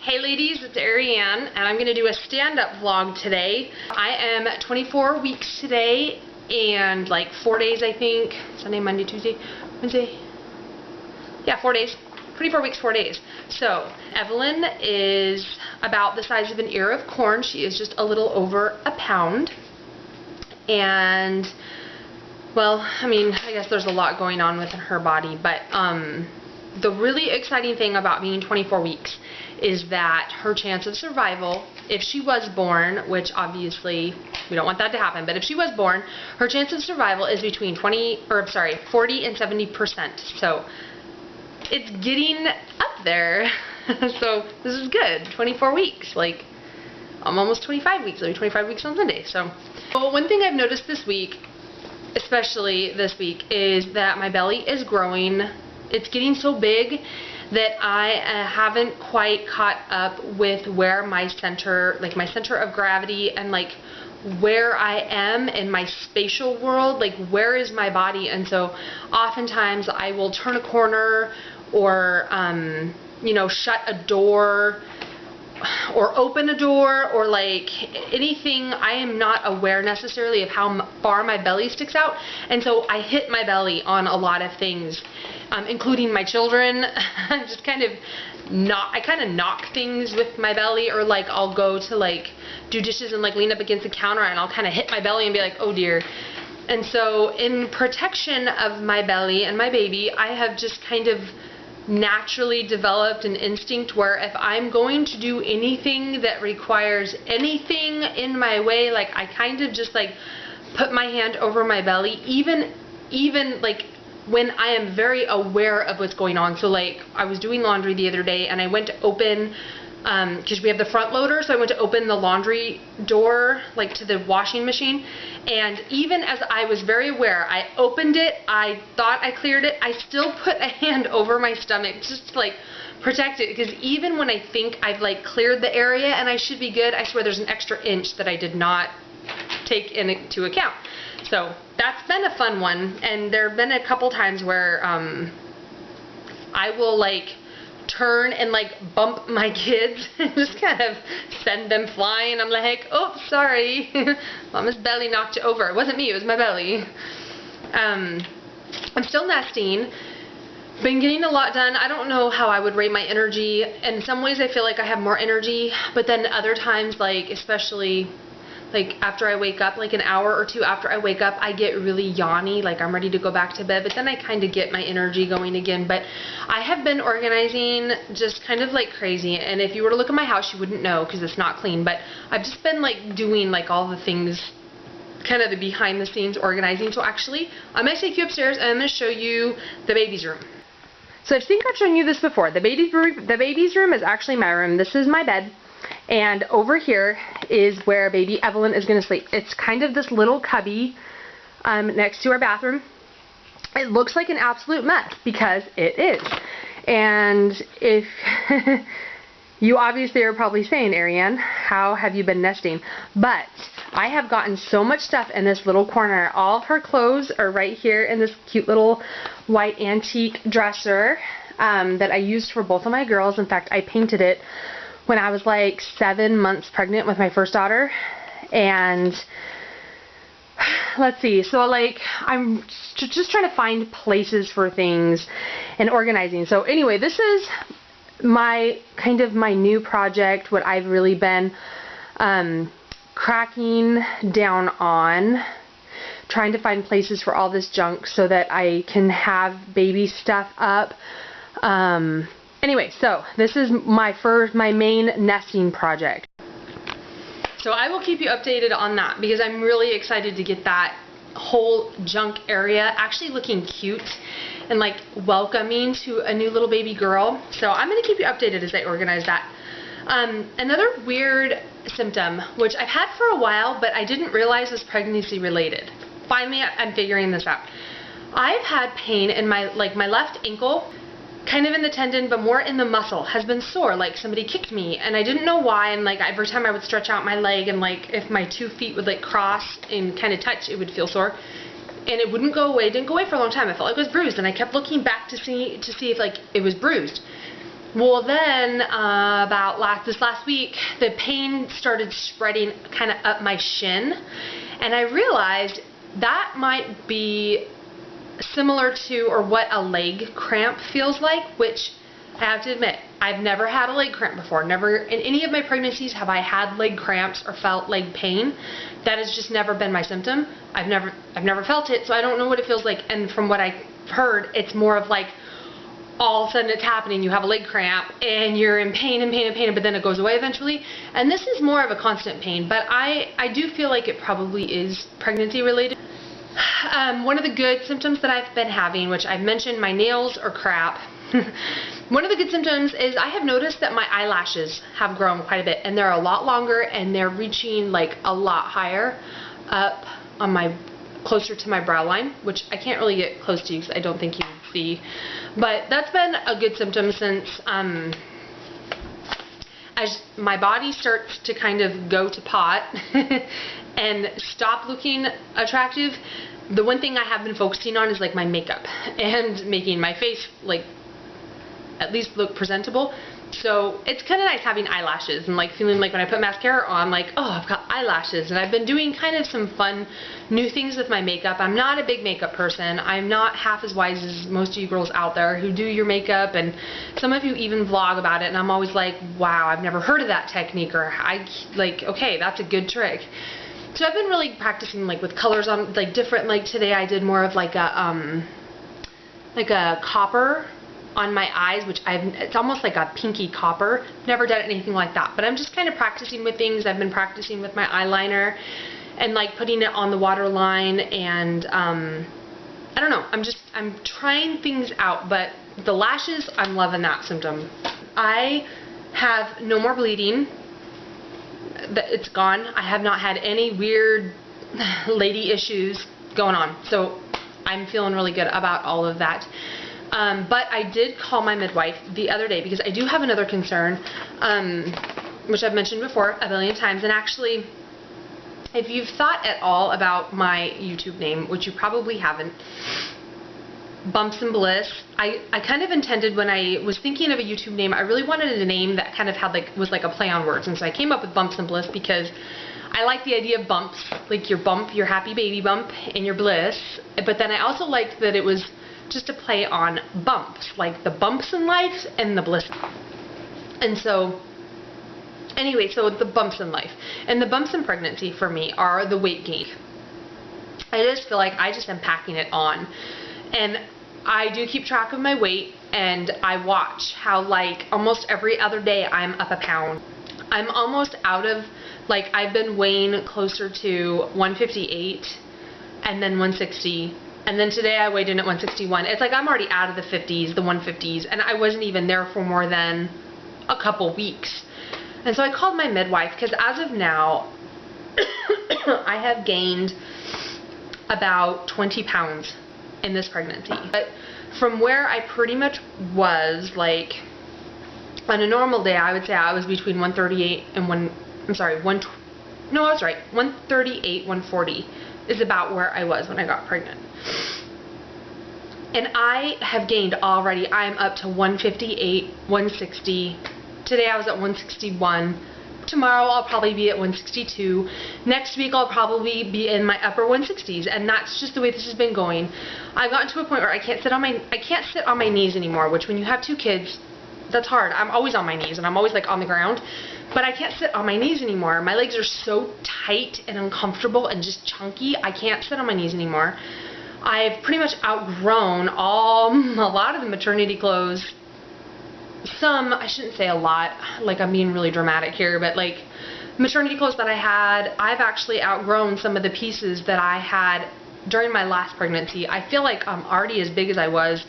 Hey ladies, it's Ariane, and I'm going to do a stand-up vlog today. I am 24 weeks today, and like 4 days I think. Sunday, Monday, Tuesday, Wednesday. Yeah, 4 days. 24 weeks, 4 days. So, Evelyn is about the size of an ear of corn. She is just a little over a pound. And, well, I mean, I guess there's a lot going on within her body, but the really exciting thing about being 24 weeks is that her chance of survival, if she was born, which obviously we don't want that to happen, but if she was born, her chance of survival is between 40 and 70%. So it's getting up there. So this is good. 24 weeks. Like, I'm almost 25 weeks. I'll be 25 weeks on Sunday. So one thing I've noticed this week, especially this week, is that my belly is growing. It's getting so big that I haven't quite caught up with where my center, like my center of gravity, and like where I am in my spatial world, like where is my body. And so oftentimes I will turn a corner or you know, shut a door or open a door, or like anything. I am not aware necessarily of how far my belly sticks out, and so I hit my belly on a lot of things, including my children. Just kind of I kind of knock things with my belly, or like I'll go to like do dishes and like lean up against the counter and I'll kind of hit my belly and be like, oh dear. And so in protection of my belly and my baby, I have just kind of naturally developed an instinct where if I'm going to do anything that requires anything in my way, like I kind of just like put my hand over my belly, even like when I am very aware of what's going on. So like I was doing laundry the other day and I went to open, because we have the front loader, so I went to open the laundry door, like to the washing machine, and even as I was very aware, I opened it, I thought I cleared it, I still put a hand over my stomach just to like protect it, because even when I think I've like cleared the area and I should be good, I swear there's an extra inch that I did not take into account. So that's been a fun one, and there have been a couple times where I will like turn and like bump my kids and just kind of send them flying. I'm like, oh, sorry, Mama's belly knocked you over. It wasn't me, it was my belly. I'm still nesting. Been getting a lot done. I don't know how I would rate my energy. In some ways I feel like I have more energy, but then other times, like especially like after I wake up, like an hour or two after I wake up, I get really yawny, like I'm ready to go back to bed, but then I kind of get my energy going again. But I have been organizing just kind of like crazy, and if you were to look at my house, you wouldn't know because it's not clean, but I've just been like doing like all the things, kind of the behind the scenes organizing. So actually, I'm going to take you upstairs and I'm going to show you the baby's room. So I think I've shown you this before. The baby's room is actually my room. This is my bed. And over here is where baby Evelyn is going to sleep. It's kind of this little cubby next to our bathroom. It looks like an absolute mess because it is. And if you obviously are probably saying, Ariane, how have you been nesting? But I have gotten so much stuff in this little corner. All her clothes are right here in this cute little white antique dresser that I used for both of my girls. In fact, I painted it when I was like 7 months pregnant with my first daughter. And let's see, so like I'm just trying to find places for things and organizing. So anyway, this is my kind of my new project, what I've really been cracking down on, trying to find places for all this junk so that I can have baby stuff up. Anyway, so this is my main nesting project. So I will keep you updated on that because I'm really excited to get that whole junk area actually looking cute and like welcoming to a new little baby girl. So I'm going to keep you updated as I organize that. Another weird symptom, which I've had for a while, but I didn't realize was pregnancy related. Finally, I'm figuring this out. I've had pain in my left ankle, kind of in the tendon, but more in the muscle, has been sore, like somebody kicked me, and I didn't know why. And like every time I would stretch out my leg, and like if my 2 feet would like cross and kind of touch, it would feel sore, and it wouldn't go away. It didn't go away for a long time. I felt like it was bruised, and I kept looking back to see if like it was bruised. Well, then about this last week, the pain started spreading kind of up my shin, and I realized that might be similar to or what a leg cramp feels like, which I have to admit, I've never had a leg cramp before. Never in any of my pregnancies have I had leg cramps or felt leg pain. That has just never been my symptom. I've never felt it, so I don't know what it feels like. And from what I've heard, it's more of like all of a sudden it's happening, you have a leg cramp and you're in pain and pain and pain, but then it goes away eventually. And this is more of a constant pain, but I do feel like it probably is pregnancy related. One of the good symptoms that I've been having, which I've mentioned, my nails are crap. One of the good symptoms is I have noticed that my eyelashes have grown quite a bit, and they're a lot longer, and they're reaching like a lot higher up on my, closer to my brow line, which I can't really get close to because I don't think you can see. But that's been a good symptom since as my body starts to kind of go to pot and stop looking attractive. The one thing I have been focusing on is like my makeup and making my face like at least look presentable. So it's kind of nice having eyelashes and like feeling like when I put mascara on, like, oh, I've got eyelashes. And I've been doing kind of some fun new things with my makeup. I'm not a big makeup person. I'm not half as wise as most of you girls out there who do your makeup, and some of you even vlog about it, and I'm always like, wow, I've never heard of that technique, or I like, okay, that's a good trick. So I've been really practicing like with colors on like different, like today I did more of like a copper on my eyes, which it's almost like a pinky copper. Never done anything like that, but I'm just kind of practicing with things. I've been practicing with my eyeliner and like putting it on the waterline, and I don't know, I'm trying things out. But the lashes, I'm loving that symptom. I have no more bleeding. It's gone. I have not had any weird lady issues going on, so I'm feeling really good about all of that. But I did call my midwife the other day because I do have another concern, which I've mentioned before a billion times. And actually, if you've thought at all about my YouTube name, which you probably haven't, Bumps and Bliss, I kind of intended, when I was thinking of a YouTube name, I really wanted a name that kind of had was like a play on words. And so I came up with Bumps and Bliss because I like the idea of bumps, like your bump, your happy baby bump, and your bliss. But then I also liked that it was just a play on bumps, like the bumps in life and the bliss. And so, anyway, so the bumps in life and the bumps in pregnancy for me are the weight gain. I just feel like I just am packing it on, and I do keep track of my weight, and I watch how like almost every other day I'm up a pound. I'm almost out of, like, I've been weighing closer to 158 and then 160. And then today I weighed in at 161. It's like I'm already out of the 50s, the 150s, and I wasn't even there for more than a couple weeks. And so I called my midwife because as of now, I have gained about 20 pounds in this pregnancy. But from where I pretty much was, like, on a normal day, I would say I was between 138 and 138, 140 is about where I was when I got pregnant. And I have gained already. I'm up to 158, 160. Today I was at 161. Tomorrow I'll probably be at 162. Next week I'll probably be in my upper 160s, and that's just the way this has been going. I've gotten to a point where I can't sit on my knees anymore, which when you have 2 kids, that's hard. I'm always on my knees, and I'm always like on the ground. But I can't sit on my knees anymore. My legs are so tight and uncomfortable and just chunky. I can't sit on my knees anymore. I've pretty much outgrown a lot of the maternity clothes. Some, I shouldn't say a lot, like I'm being really dramatic here, but like maternity clothes that I had, I've actually outgrown some of the pieces that I had during my last pregnancy. I feel like I'm already as big as I was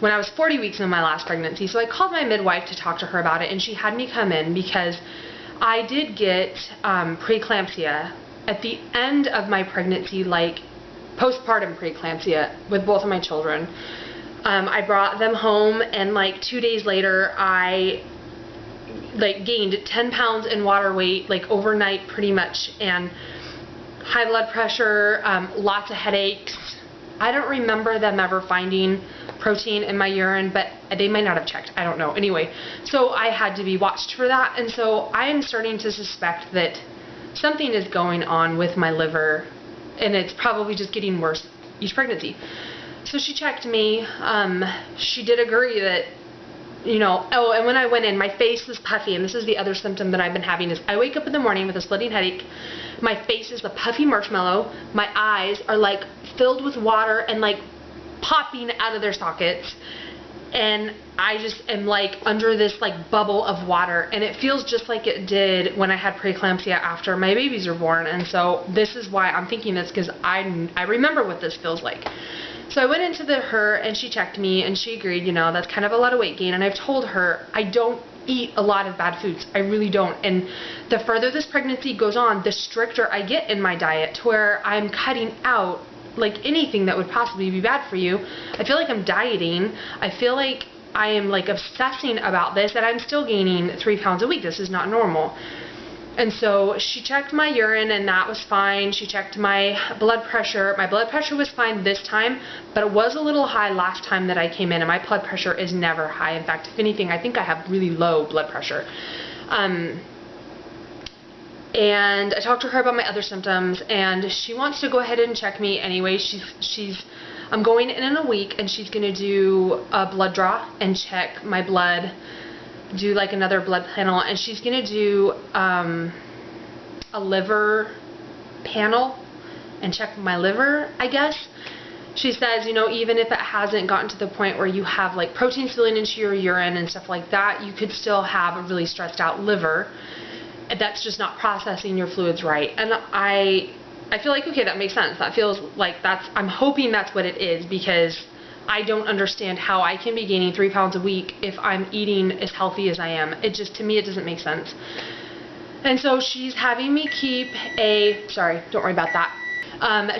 when I was 40 weeks in my last pregnancy. So I called my midwife to talk to her about it, and she had me come in because I did get preeclampsia at the end of my pregnancy, like postpartum preeclampsia with both of my children. I brought them home, and like 2 days later I like gained 10 pounds in water weight, like overnight pretty much, and high blood pressure, lots of headaches. I don't remember them ever finding protein in my urine, but they might not have checked. I don't know. Anyway, so I had to be watched for that. And so I am starting to suspect that something is going on with my liver, and it's probably just getting worse each pregnancy. So she checked me. She did agree that, you know, oh, and when I went in, my face was puffy, and this is the other symptom that I've been having, is I wake up in the morning with a splitting headache. My face is a puffy marshmallow. My eyes are like filled with water and like popping out of their sockets. And I just am like under this like bubble of water, and it feels just like it did when I had preeclampsia after my babies were born. And so this is why I'm thinking this, because I remember what this feels like. So I went into her and she checked me, and she agreed, you know, that's kind of a lot of weight gain. And I've told her I don't eat a lot of bad foods. I really don't. And the further this pregnancy goes on, the stricter I get in my diet, to where I'm cutting out like anything that would possibly be bad for you. I feel like I'm dieting. I feel like I am like obsessing about this, and I'm still gaining 3 pounds a week. This is not normal. And so she checked my urine, and that was fine. She checked my blood pressure. My blood pressure was fine this time, but it was a little high last time that I came in, and my blood pressure is never high. In fact, if anything, I think I have really low blood pressure. And I talked to her about my other symptoms, and she wants to go ahead and check me anyway. I'm going in a week, and she's going to do a blood draw and check my blood, do like another blood panel, and she's going to do a liver panel and check my liver, I guess. She says, you know, even if it hasn't gotten to the point where you have like protein spilling into your urine and stuff like that, you could still have a really stressed out liver. That's just not processing your fluids right. And I feel like, okay, that makes sense. That feels like I'm hoping that's what it is, because I don't understand how I can be gaining 3 pounds a week if I'm eating as healthy as I am. It just, to me, it doesn't make sense. And so she's having me keep sorry, don't worry about that.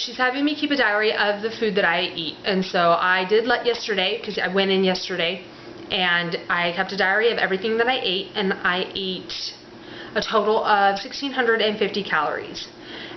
She's having me keep a diary of the food that I eat. And so I did yesterday, because I went in yesterday, and I kept a diary of everything that I ate, and I ate a total of 1,650 calories.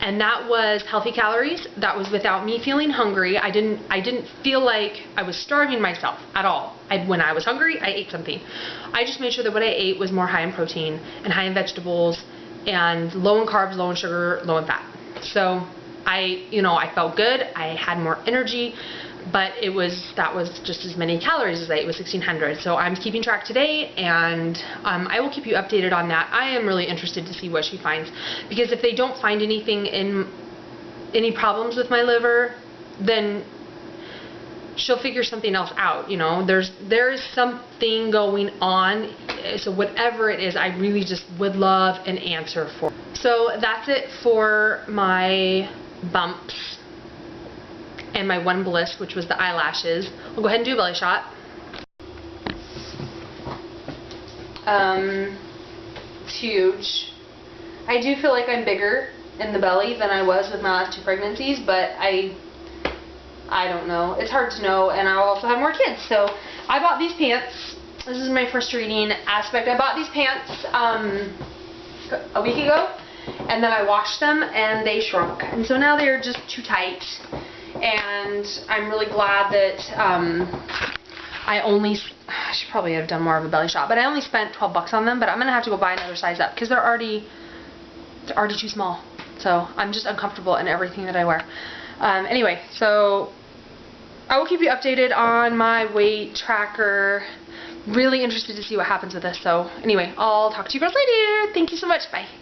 And that was healthy calories. That was without me feeling hungry. I didn't feel like I was starving myself at all. When I was hungry, I ate something. I just made sure that what I ate was more high in protein and high in vegetables and low in carbs, low in sugar, low in fat. So I felt good. I had more energy, but that was just as many calories as I ate. It was 1,600. So I'm keeping track today, and I will keep you updated on that. I am really interested to see what she finds, because if they don't find any problems with my liver, then she'll figure something else out. You know, there is something going on. So whatever it is, I really just would love an answer for. So that's it for my bumps and my one bliss, which was the eyelashes. I'll go ahead and do a belly shot. It's huge. I do feel like I'm bigger in the belly than I was with my last 2 pregnancies, but I don't know. It's hard to know, and I'll also have more kids. So I bought these pants. This is my frustrating aspect. I bought these pants a week ago, and then I washed them, and they shrunk. And so now they're just too tight. And I'm really glad that I should probably have done more of a belly shot, but I only spent $12 on them. But I'm gonna have to go buy another size up, because they're already too small. So I'm just uncomfortable in everything that I wear. Anyway, so I will keep you updated on my weight tracker. Really interested to see what happens with this. So anyway, I'll talk to you girls later. Thank you so much. Bye.